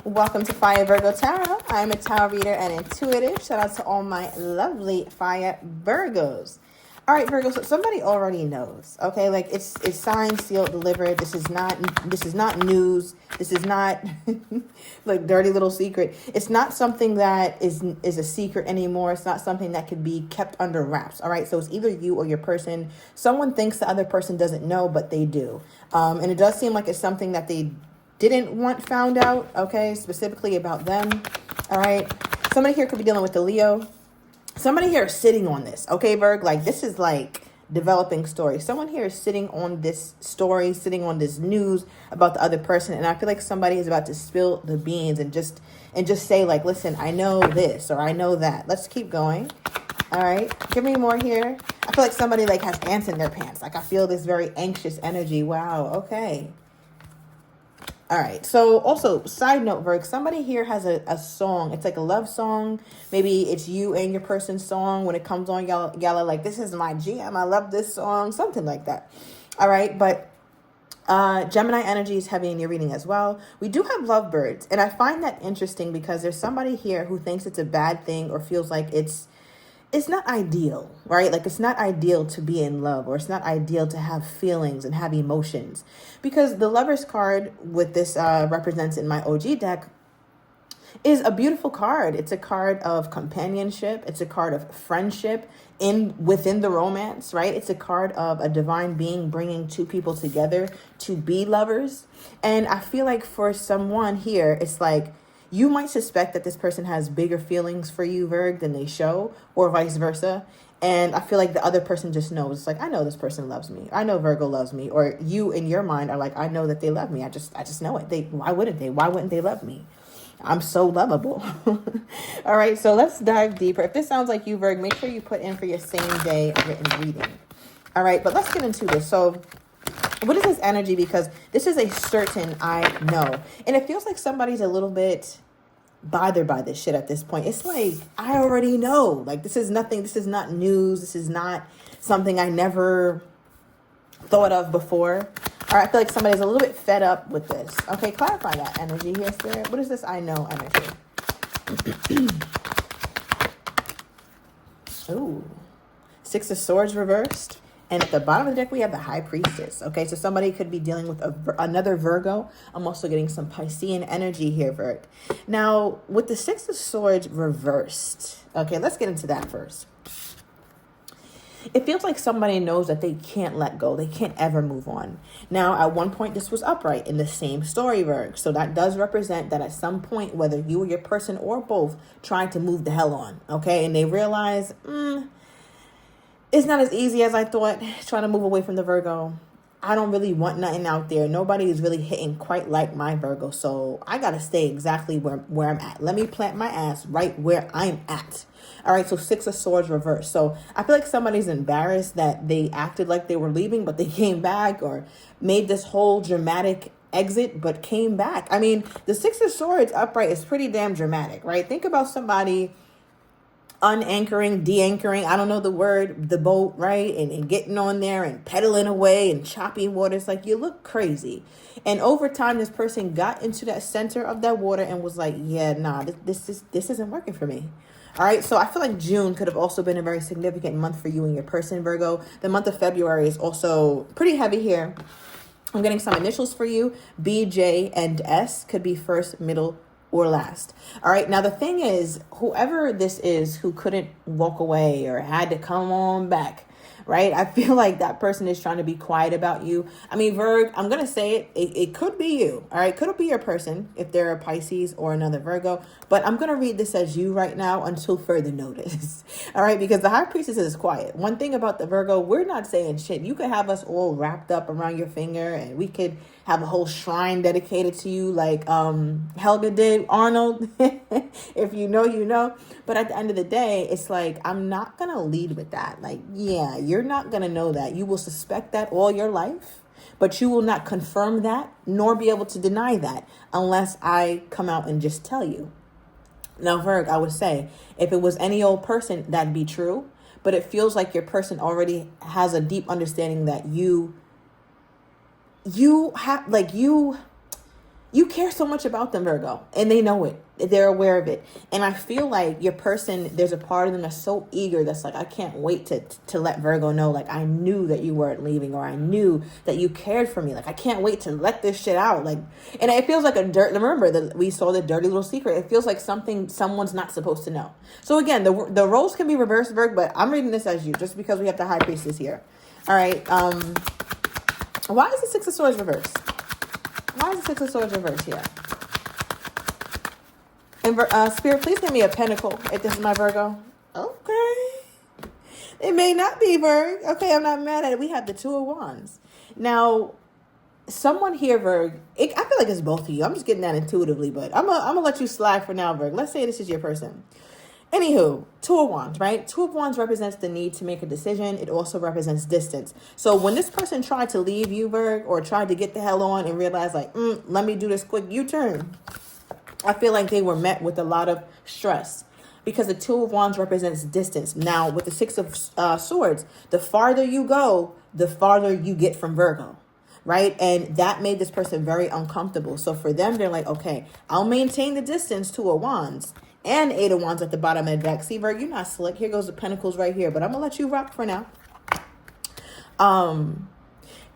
Welcome to Fire Virgo Tarot. I'm a tarot reader and intuitive. Shout out to all my lovely Fire Virgos. All right, Virgo. So somebody already knows. Okay, like it's signed, sealed, delivered. This is not news. This is not like dirty little secret. It's not something that is a secret anymore. It's not something that could be kept under wraps. All right. So it's either you or your person. Someone thinks the other person doesn't know, but they do. And it does seem like it's something that they didn't want found out, okay, specifically about them. All right, somebody here could be dealing with the Leo. Somebody here is sitting on this, okay, Virg, like this is like developing story. Someone here is sitting on this story, sitting on this news about the other person, and I feel like somebody is about to spill the beans and just say like, listen, I know this or I know that. Let's keep going. All right, give me more here. I feel like somebody like has ants in their pants. Like I feel this very anxious energy. Wow, okay. All right. So also, side note, Virg, somebody here has a song. It's like a love song. Maybe it's you and your person's song. When it comes on, y'all are like, this is my jam. I love this song. Something like that. All right. But Gemini energy is heavy in your reading as well. We do have lovebirds. And I find that interesting because there's somebody here who thinks it's a bad thing or feels like it's not ideal, right? Like it's not ideal to be in love, or it's not ideal to have feelings and have emotions, because the Lovers card with this represents in my OG deck is a beautiful card. It's a card of companionship. It's a card of friendship within the romance, right? It's a card of a divine being bringing two people together to be lovers. And I feel like for someone here, it's like, you might suspect that this person has bigger feelings for you, Virg, than they show, or vice versa. And I feel like the other person just knows. It's like, I know this person loves me. I know Virgo loves me. Or you in your mind are like, I know that they love me. I just know it. Why wouldn't they? Why wouldn't they love me? I'm so lovable. All right, so let's dive deeper. If this sounds like you, Virg, make sure you put in for your same day written reading. All right, but let's get into this. So what is this energy? Because this is a certain I know. And it feels like somebody's a little bit bothered by this shit at this point. It's like, I already know. Like, this is nothing. This is not news. This is not something I never thought of before. All right, I feel like somebody's a little bit fed up with this. Okay, clarify that energy here, Spirit. What is this I know energy? Ooh. Six of Swords reversed. And at the bottom of the deck, we have the High Priestess. Okay, so somebody could be dealing with another Virgo. I'm also getting some Piscean energy here, Virg. Now, with the Six of Swords reversed, okay, let's get into that first. It feels like somebody knows that they can't let go. They can't ever move on. Now, at one point, this was upright in the same story, Virg. So that does represent that at some point, whether you or your person or both tried to move the hell on, okay, and they realize, it's not as easy as I thought, trying to move away from the Virgo. I don't really want nothing out there. Nobody is really hitting quite like my Virgo. So I got to stay exactly where I'm at. Let me plant my ass right where I'm at. All right, so Six of Swords reversed. So I feel like somebody's embarrassed that they acted like they were leaving, but they came back, or made this whole dramatic exit, but came back. I mean, the Six of Swords upright is pretty damn dramatic, right? Think about somebody unanchoring, de-anchoring, I don't know the word, the boat, right? And getting on there and pedaling away and chopping waters. Like, you look crazy. And over time, this person got into that center of that water and was like, yeah, nah, this isn't working for me. All right, so I feel like June could have also been a very significant month for you and your person, Virgo. The month of February is also pretty heavy here. I'm getting some initials for you. B, J, and S could be first, middle, or last. All right. Now, the thing is, whoever this is who couldn't walk away or had to come on back, right? I feel like that person is trying to be quiet about you. I mean, Virg, I'm going to say it could be you. All right. Could be your person if they're a Pisces or another Virgo. But I'm going to read this as you right now until further notice. All right. Because the High Priestess is quiet. One thing about the Virgo, we're not saying shit. You could have us all wrapped up around your finger, and we could have a whole shrine dedicated to you like Helga did Arnold. If you know, you know. But at the end of the day, it's like, I'm not going to lead with that. Like, yeah, you're not going to know that. You will suspect that all your life, but you will not confirm that nor be able to deny that unless I come out and just tell you. Now, Virg, I would say if it was any old person, that'd be true. But it feels like your person already has a deep understanding that you have, like, you you care so much about them, Virgo, and they know it. They're aware of it. And I feel like your person, there's a part of them that's so eager that's like, I can't wait to let Virgo know, like, I knew that you weren't leaving, or I knew that you cared for me. Like, I can't wait to let this shit out. Like, and it feels like remember that we saw the dirty little secret. It feels like something someone's not supposed to know. So again, the roles can be reversed, Virgo, but I'm reading this as you, just because we have the High Priestess here. All right. Why is the Six of Swords reversed? Why is the Six of Swords reversed here? And Spirit, please give me a pentacle if this is my Virgo. Okay. It may not be, Virg. Okay, I'm not mad at it. We have the Two of Wands. Now, someone here, Virg, I feel like it's both of you. I'm just getting that intuitively, but I'm gonna let you slide for now, Virg. Let's say this is your person. Anywho, Two of Wands, right? Two of Wands represents the need to make a decision. It also represents distance. So when this person tried to leave you, Virg, or tried to get the hell on and realize, like, let me do this quick U-turn, I feel like they were met with a lot of stress, because the Two of Wands represents distance. Now, with the Six of Swords, the farther you go, the farther you get from Virgo, right? And that made this person very uncomfortable. So for them, they're like, okay, I'll maintain the distance, Two of Wands, and Eight of Wands at the bottom of the deck. See, Virgo, you're not slick. Here goes the Pentacles right here, but I'm going to let you rock for now.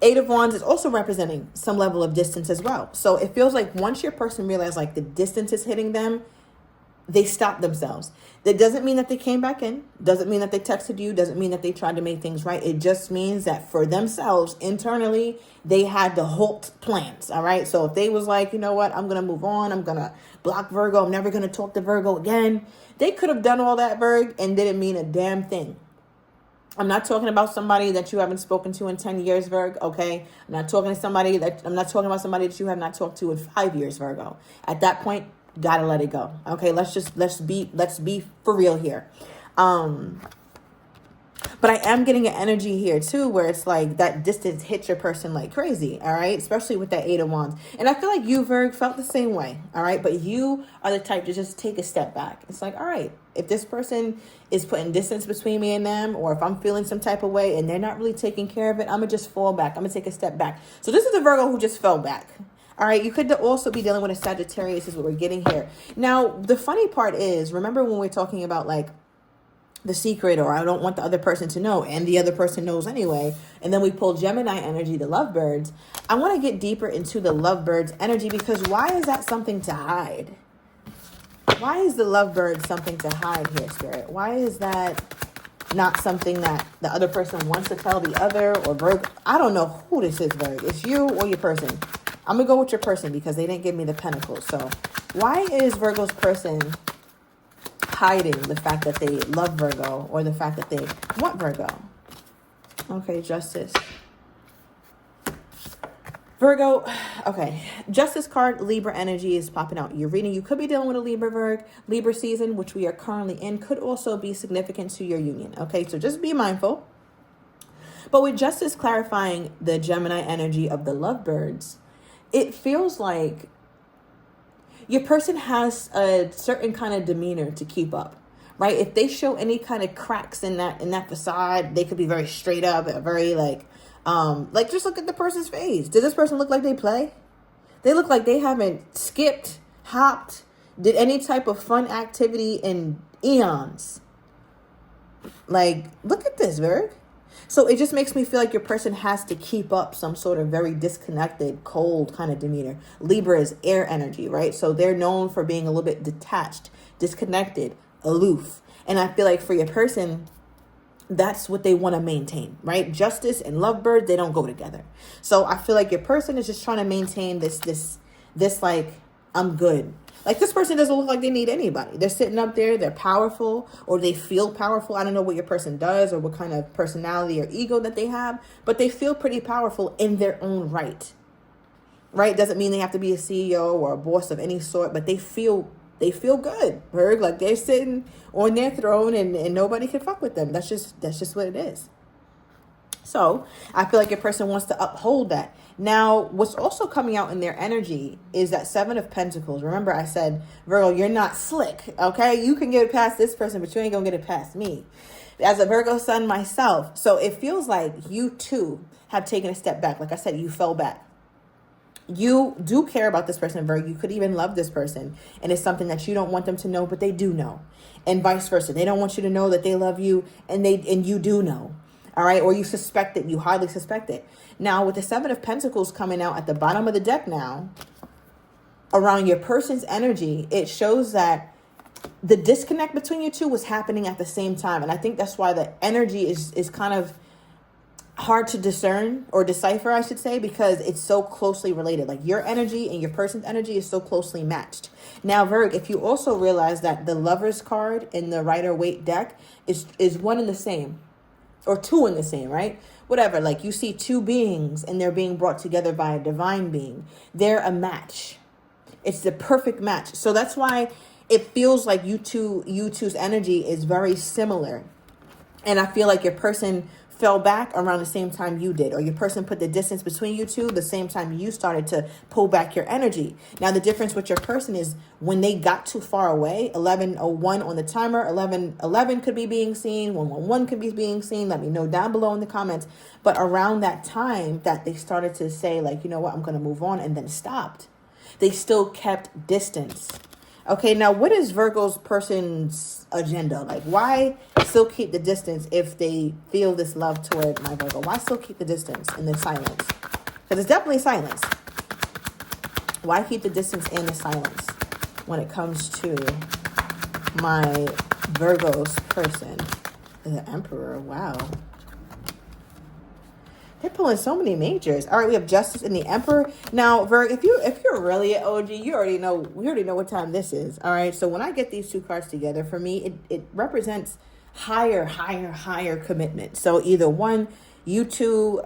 Eight of Wands is also representing some level of distance as well. So it feels like once your person realizes, like, the distance is hitting them, they stop themselves. That doesn't mean that they came back in. Doesn't mean that they texted you. Doesn't mean that they tried to make things right. It just means that for themselves, internally, they had to halt plans. All right. So if they was like, you know what, I'm going to move on. I'm going to block Virgo. I'm never going to talk to Virgo again. They could have done all that, Virg, and didn't mean a damn thing. I'm not talking about somebody that you haven't spoken to in 10 years, Virgo, okay? I'm not talking about somebody that you have not talked to in 5 years, Virgo. At that point, gotta let it go. Okay, let's be for real here. But I am getting an energy here too, where it's like that distance hits your person like crazy, all right? Especially with that Eight of Wands. And I feel like you, Virg, felt the same way, all right? But you are the type to just take a step back. It's like, all right, if this person is putting distance between me and them, or if I'm feeling some type of way and they're not really taking care of it, I'm going to just fall back. I'm going to take a step back. So this is the Virgo who just fell back. All right, you could also be dealing with a Sagittarius is what we're getting here. Now, the funny part is, remember when we're talking about like the secret, or I don't want the other person to know, and the other person knows anyway, and then we pull Gemini energy, the lovebirds. I want to get deeper into the lovebirds energy, because why is that something to hide? Why is the lovebird something to hide here, Spirit? Why is that not something that the other person wants to tell the other, or Virgo? I don't know who this is, Virgo. It's you or your person. I'm going to go with your person because they didn't give me the pentacles. So why is Virgo's person hiding the fact that they love Virgo, or the fact that they want Virgo? Okay, Justice. Virgo, okay. Justice card, Libra energy is popping out. You're reading. You could be dealing with a Libra, Virg. Libra season, which we are currently in, could also be significant to your union. Okay, so just be mindful. But with Justice clarifying the Gemini energy of the lovebirds, it feels like your person has a certain kind of demeanor to keep up, right? If they show any kind of cracks in that facade, they could be very straight up, very like just look at the person's face. Does this person look like they play? They look like they haven't skipped, hopped, did any type of fun activity in eons. Like, look at this, Virg. So it just makes me feel like your person has to keep up some sort of very disconnected, cold kind of demeanor. Libra is air energy, right? So they're known for being a little bit detached, disconnected, aloof. And I feel like for your person, that's what they want to maintain, right? Justice and lovebird, they don't go together. So I feel like your person is just trying to maintain this like, I'm good. Like, this person doesn't look like they need anybody. They're sitting up there. They're powerful, or they feel powerful. I don't know what your person does or what kind of personality or ego that they have, but they feel pretty powerful in their own right. Right? Doesn't mean they have to be a CEO or a boss of any sort, but they feel good, Virg. Like, they're sitting on their throne and nobody can fuck with them. That's just what it is. So I feel like your person wants to uphold that. Now, what's also coming out in their energy is that Seven of Pentacles. Remember, I said, Virgo, you're not slick, okay? You can get it past this person, but you ain't going to get it past me. As a Virgo sun myself. So it feels like you, too, have taken a step back. Like I said, you fell back. You do care about this person, Virgo. You could even love this person, and it's something that you don't want them to know, but they do know, and vice versa. They don't want you to know that they love you, and you do know. All right, or you suspect it. You hardly suspect it. Now, with the Seven of Pentacles coming out at the bottom of the deck now, around your person's energy, it shows that the disconnect between you two was happening at the same time, and I think that's why the energy is kind of hard to discern or decipher, I should say, because it's so closely related. Like your energy and your person's energy is so closely matched. Now, Virg, if you also realize that the Lover's card in the Rider-Waite deck is one and the same, or two in the same, right? Whatever, like you see two beings and they're being brought together by a divine being. They're a match. It's the perfect match. So that's why it feels like you two's energy is very similar. And I feel like your person fell back around the same time you did, or your person put the distance between you two the same time you started to pull back your energy. Now, the difference with your person is when they got too far away, 11:01 on the timer, 11:11 could be being seen, 1:11 could be being seen. Let me know down below in the comments. But around that time that they started to say, like, you know what, I'm going to move on, and then stopped. They still kept distance. Okay, now what is Virgo's person's agenda? Like, why still keep the distance if they feel this love toward my Virgo? Why still keep the distance and the silence? Because it's definitely silence. Why keep the distance and the silence when it comes to my Virgo's person? The Emperor, wow. They're pulling so many majors. All right, we have Justice and the Emperor. Now, Virg, if you're really an OG, we already know what time this is. All right, so when I get these two cards together, for me, it represents higher commitment. So either one, you two,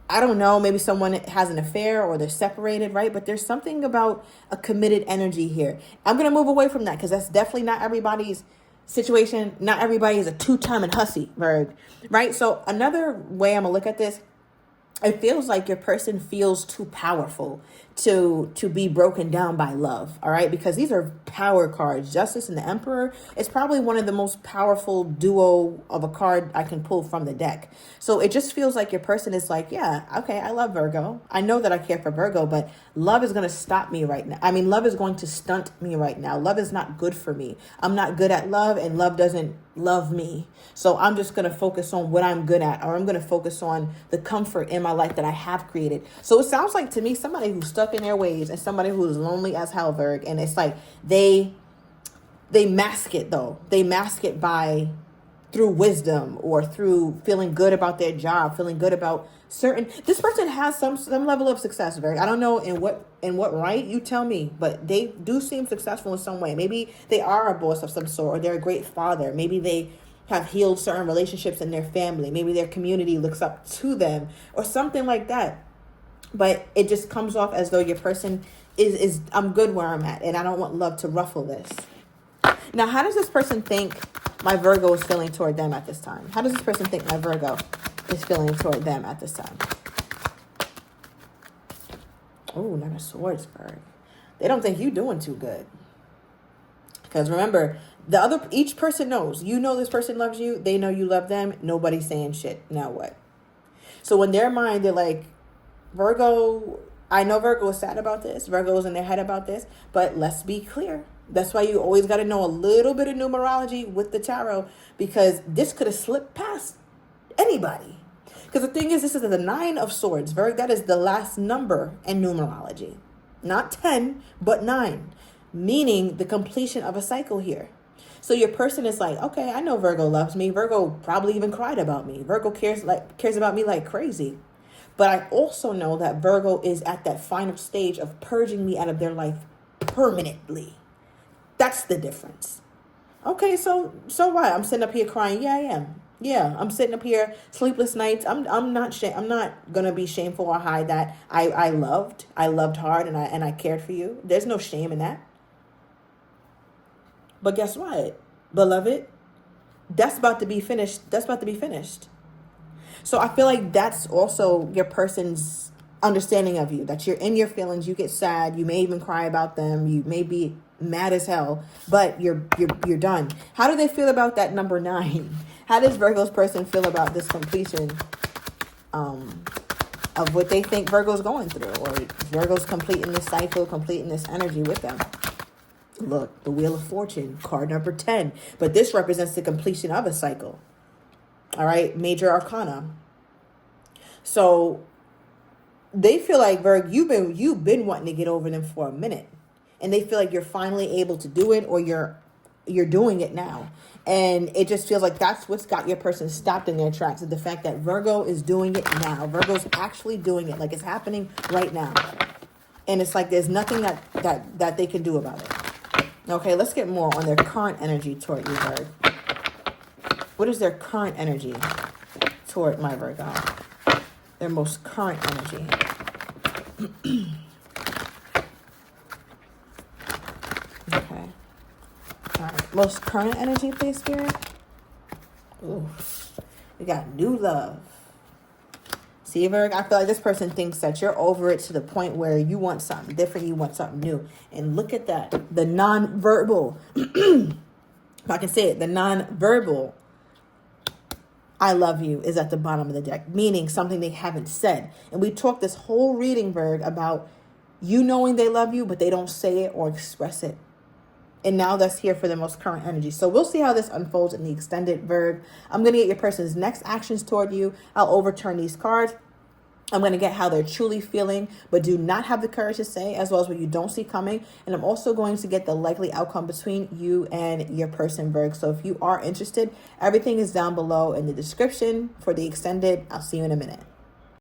I don't know, maybe someone has an affair or they're separated, right? But there's something about a committed energy here. I'm going to move away from that because that's definitely not everybody's situation. Not everybody is a two-time and hussy, Virg, right? So another way I'm gonna look at this, it feels like your person feels too powerful to be broken down by love, all right? Because these are power cards. Justice and the Emperor is probably one of the most powerful duo of a card I can pull from the deck. So it just feels like your person is like, yeah, okay, I love Virgo. I know that I care for Virgo, but love is going to stop me right now. I mean, love is going to stunt me right now. Love is not good for me. I'm not good at love, and love doesn't love me. So I'm just going to focus on what I'm good at, or I'm going to focus on the comfort in my life that I have created. So it sounds like to me somebody who's stuck in their ways and somebody who's lonely as hell, Virg, and it's like they mask it though. They mask it by through wisdom or through feeling good about their job, feeling good about this person has some level of success, Virg. I don't know in what right, you tell me, but they do seem successful in some way. Maybe they are a boss of some sort, or they're a great father. Maybe they have healed certain relationships in their family. Maybe their community looks up to them or something like that. But it just comes off as though your person is I'm good where I'm at, and I don't want love to ruffle this. Now, how does this person think my Virgo is feeling toward them at this time? How does this person think my Virgo is feeling toward them at this time? Oh, Nine of Swords, Virg. They don't think you're doing too good. Because remember, each person knows. You know this person loves you. They know you love them. Nobody's saying shit. Now what? So in their mind, they're like, Virgo, I know Virgo is sad about this. Virgo is in their head about this. But let's be clear. That's why you always got to know a little bit of numerology with the tarot, because this could have slipped past anybody. Because the thing is, this is the Nine of Swords, Virg. That is the last number in numerology. Not 10, but 9. Meaning the completion of a cycle here. So your person is like, okay, I know Virgo loves me. Virgo probably even cried about me. Virgo cares about me like crazy. But I also know that Virgo is at that final stage of purging me out of their life permanently. That's the difference. Okay, so what? I'm sitting up here crying. Yeah, I am. Yeah, I'm sitting up here sleepless nights. I'm not gonna be shameful or hide that I loved hard and I cared for you. There's no shame in that. But guess what, beloved? That's about to be finished. So I feel like that's also your person's understanding of you, that you're in your feelings. You get sad. You may even cry about them. You may be mad as hell, but you're done. How do they feel about that number 9? How does Virgo's person feel about this completion of what they think Virgo's going through, or Virgo's completing this cycle, completing this energy with them. Look, the Wheel of Fortune, card number 10. But this represents the completion of a cycle. All right, Major Arcana. So they feel like, Virg, you've been wanting to get over them for a minute. And they feel like you're finally able to do it, or you're doing it now. And it just feels like that's what's got your person stopped in their tracks. The fact that Virgo is doing it now. Virgo's actually doing it. Like, it's happening right now. And it's like there's nothing that they can do about it. Okay, let's get more on their current energy toward you, Virg. What is their current energy toward my Virgo? Their most current energy. Okay. All right. Most current energy, please, Spirit. Ooh. We got new love. See, Virgo, I feel like this person thinks that you're over it to the point where you want something different, you want something new. And look at that. The non-verbal, if I can say it, the non-verbal I love you is at the bottom of the deck, meaning something they haven't said. And we talked this whole reading, Virg, about you knowing they love you, but they don't say it or express it. And now that's here for the most current energy. So we'll see how this unfolds in the extended, Virg. I'm going to get your person's next actions toward you. I'll overturn these cards. I'm going to get how they're truly feeling, but do not have the courage to say, as well as what you don't see coming. And I'm also going to get the likely outcome between you and your person, Virg. So if you are interested, everything is down below in the description for the extended. I'll see you in a minute.